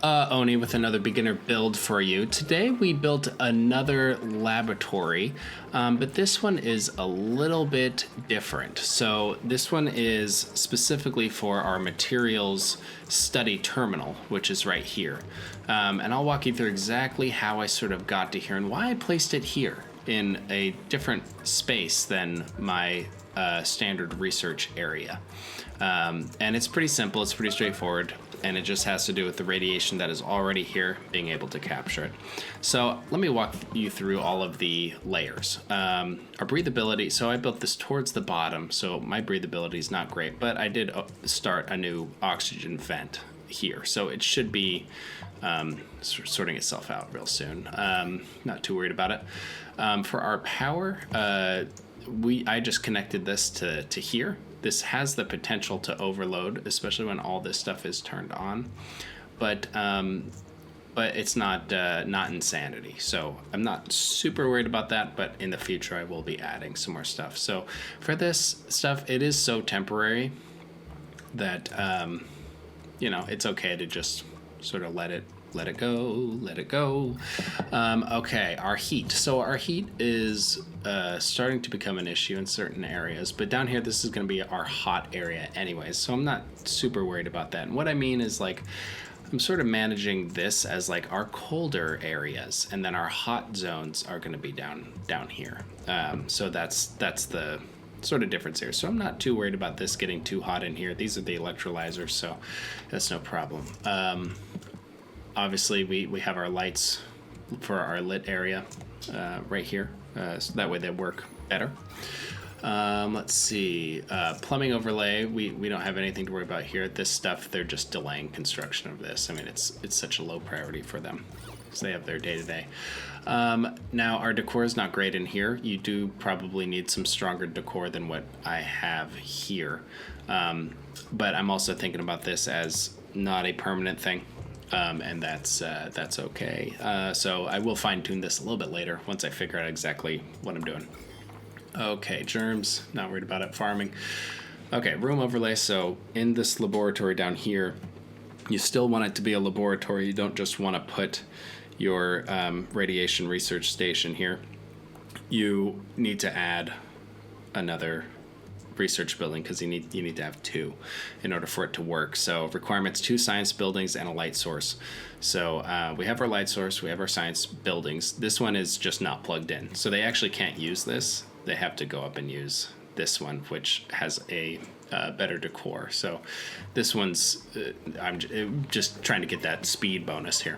Oni with another beginner build for you. Today we built another laboratory, but this one is a little bit different. So this one is specifically for our materials study terminal, which is right here. And I'll walk you through exactly how I sort of got to here and why I placed it here in a different space than my standard research area. And it's pretty simple, it's pretty straightforward, and it just has to do with the radiation that is already here, being able to capture it. So let me walk you through all of the layers. Our breathability, so I built this towards the bottom, so my breathability is not great, but I did start a new oxygen vent here, so it should be sorting itself out real soon. Not too worried about it. For our power, I just connected this to here. This has the potential to overload, especially when all this stuff is turned on, but it's not insanity. So I'm not super worried about that, but in the future I will be adding some more stuff. So for this stuff, it is so temporary that it's okay to just sort of let it go. Okay, our heat. So our heat is starting to become an issue in certain areas, but down here, this is going to be our hot area anyways, so I'm not super worried about that. And what I mean is, like, I'm sort of managing this as like our colder areas, and then our hot zones are going to be down here. So that's the sort of difference here. So I'm not too worried about this getting too hot in here. These are the electrolyzers, so that's no problem. Obviously, we have our lights for our lit area right here, so that way they work better. Let's see, plumbing overlay, we don't have anything to worry about here. This stuff, they're just delaying construction of this. I mean, it's such a low priority for them, so they have their day-to-day. Now, our decor is not great in here. You do probably need some stronger decor than what I have here, but I'm also thinking about this as not a permanent thing. And that's okay. So I will fine tune this a little bit later once I figure out exactly what I'm doing. Okay, germs, not worried about it. Farming. Okay, room overlay. So in this laboratory down here, you still want it to be a laboratory. You don't just want to put your radiation research station here. You need to add another research building because you need to have two in order for it to work. So requirements: 2 science buildings and a light source. So we have our light source, we have our science buildings. This one is just not plugged in, so they actually can't use this. They have to go up and use this one, which has a better decor. So this one's I'm just trying to get that speed bonus here.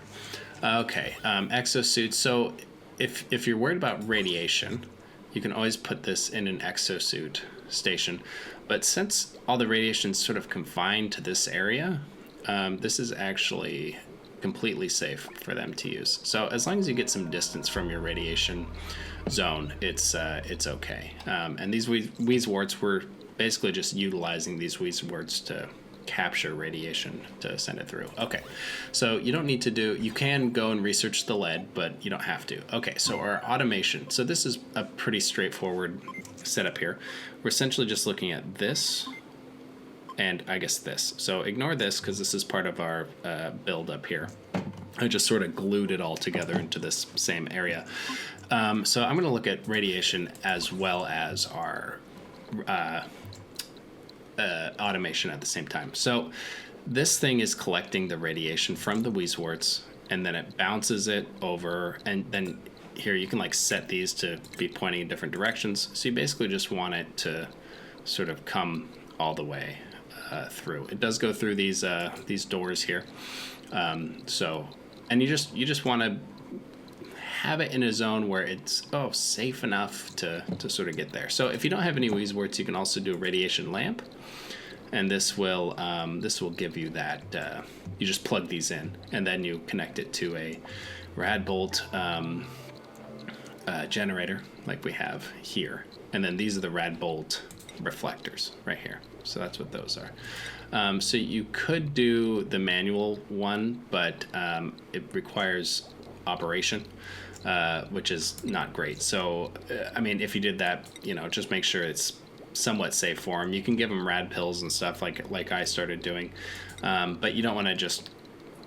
Okay, exosuits. So if you're worried about radiation, you can always put this in an exosuit station, but since all the radiation is sort of confined to this area, this is actually completely safe for them to use. So as long as you get some distance from your radiation zone, it's okay. And these Weezeworts, we're basically just utilizing these Weezeworts to capture radiation to send it through. Okay, so you don't need to you can go and research the lead, but you don't have to. Okay, so our automation. So this is a pretty straightforward setup here. We're essentially just looking at this and I guess this. So ignore this because this is part of our build up here. I just sort of glued it all together into this same area. So I'm going to look at radiation as well as our automation at the same time. So this thing is collecting the radiation from the Weezeworts, and then it bounces it over, and then here you can like set these to be pointing in different directions. So you basically just want it to sort of come all the way through. It does go through these doors here. And you just want to have it in a zone where it's safe enough to sort of get there. So if you don't have any Weezeworts, you can also do a radiation lamp, and this will give you that. You just plug these in, and then you connect it to a rad bolt generator like we have here, and then these are the rad bolt reflectors right here. So that's what those are. So you could do the manual one, but it requires operation, which is not great. So, I mean, if you did that, just make sure it's somewhat safe for them. You can give them rad pills and stuff like I started doing, but you don't want to just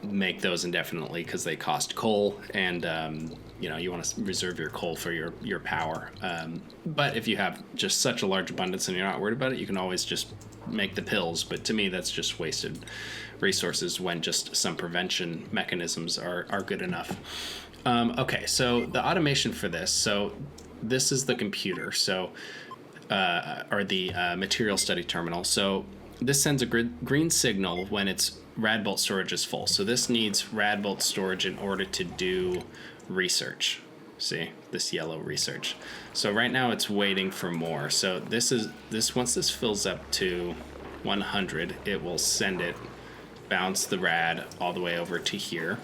make those indefinitely because they cost coal, and you know, you want to reserve your coal for your power. But if you have just such a large abundance and you're not worried about it, you can always just make the pills. But to me, that's just wasted resources when just some prevention mechanisms are good enough. Okay, so the automation for this. So this is the computer. So or the material study terminal. So this sends a green signal when its rad bolt storage is full. So this needs rad bolt storage in order to do research. See this yellow research. So right now it's waiting for more. So this once this fills up to 100, it will send it, bounce the rad all the way over to here,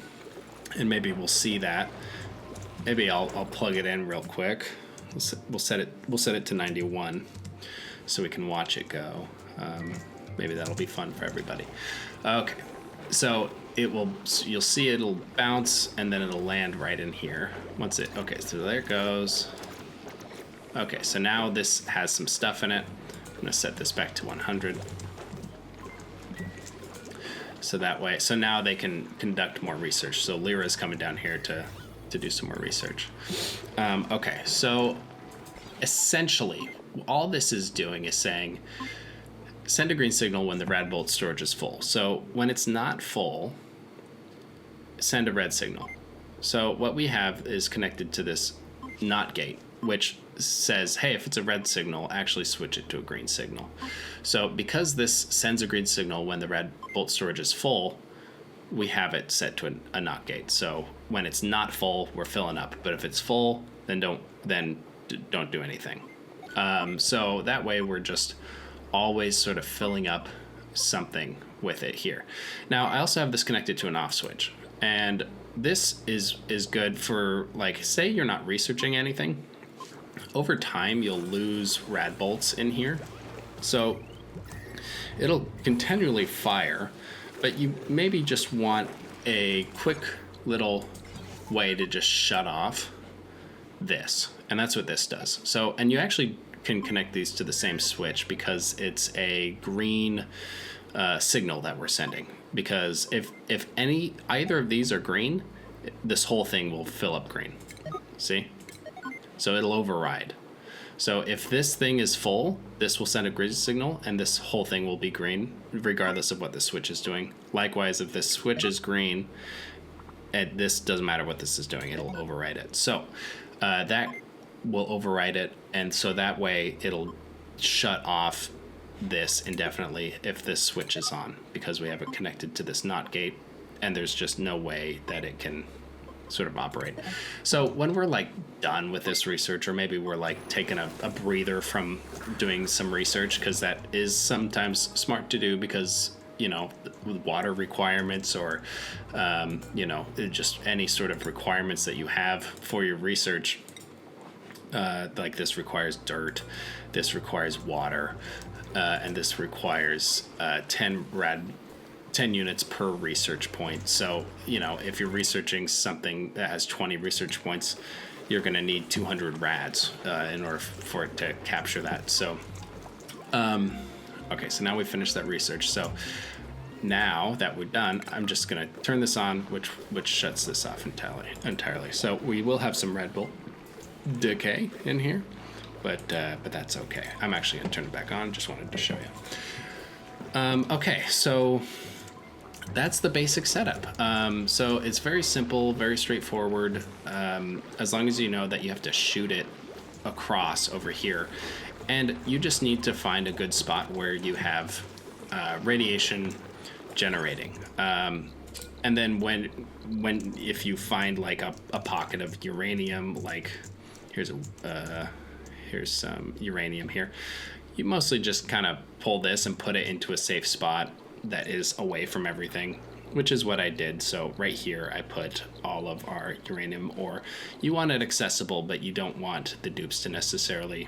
and maybe we'll see that. Maybe I'll plug it in real quick. We'll set it to 91, so we can watch it go. Maybe that'll be fun for everybody. Okay, so you'll see it'll bounce and then it'll land right in here. Okay, so there it goes. Okay, so now this has some stuff in it. I'm gonna set this back to 100. So that way, so now they can conduct more research. So Lyra's coming down here to do some more research. Okay, so essentially all this is doing is saying, send a green signal when the rad bolt storage is full. So when it's not full, send a red signal. So what we have is connected to this NOT gate, which says, hey, if it's a red signal, actually switch it to a green signal. So because this sends a green signal when the rad bolt storage is full, we have it set to a NOT gate. So when it's not full, we're filling up. But if it's full, then don't do anything. So that way we're just always sort of filling up something with it here. Now I also have this connected to an off switch, and this is good for, like, say you're not researching anything. Over time you'll lose rad bolts in here, so it'll continually fire, but you maybe just want a quick little way to just shut off this, and that's what this does. So, and you actually can connect these to the same switch because it's a green signal that we're sending, because if either of these are green, this whole thing will fill up green. See? So it'll override. So if this thing is full, this will send a green signal and this whole thing will be green regardless of what the switch is doing. Likewise, if this switch is green, this doesn't matter what this is doing, it'll override it. So that will override it, and so that way it'll shut off this indefinitely if this switch is on, because we have it connected to this NOT gate and there's just no way that it can sort of operate. So when we're like done with this research, or maybe we're like taking a breather from doing some research, because that is sometimes smart to do, because you know, with water requirements or you know, just any sort of requirements that you have for your research, like this requires dirt, this requires water, and this requires 10 units per research point. So, you know, if you're researching something that has 20 research points, you're going to need 200 rads in order for it to capture that. So, okay, so now we finished that research. So now that we're done, I'm just going to turn this on, which shuts this off entirely. So we will have some rad bolt decay in here, but that's okay. I'm actually going to turn it back on. Just wanted to show you. Okay, so that's the basic setup. So it's very simple, very straightforward, as long as you know that you have to shoot it across over here. And you just need to find a good spot where you have radiation generating. And then if you find like a pocket of uranium, like here's some uranium here, you mostly just kind of pull this and put it into a safe spot that is away from everything, which is what I did. So right here I put all of our uranium ore. You want it accessible, but you don't want the dupes to necessarily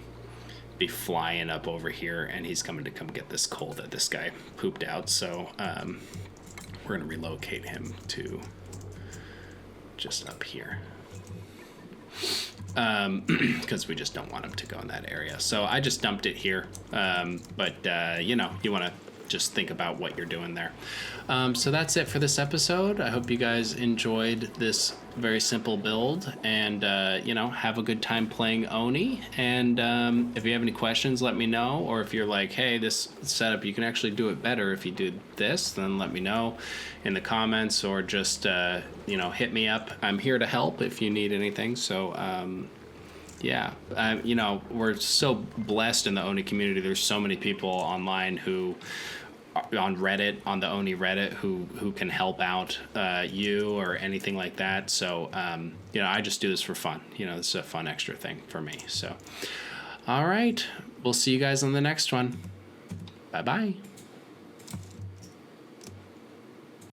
be flying up over here, and he's coming to come get this coal that this guy pooped out. So we're gonna relocate him to just up here, because we just don't want him to go in that area. So I just dumped it here, but you know, you want to just think about what you're doing there. So that's it for this episode. I hope you guys enjoyed this very simple build, and have a good time playing Oni. And if you have any questions, let me know. Or if you're like, hey, this setup, you can actually do it better if you did this, then let me know in the comments, or just hit me up. I'm here to help if you need anything. So we're so blessed in the Oni community. There's so many people online who on Reddit, on the Oni Reddit, who can help out you or anything like that. So I just do this for fun. This is a fun extra thing for me. So all right, we'll see you guys on the next one. Bye bye.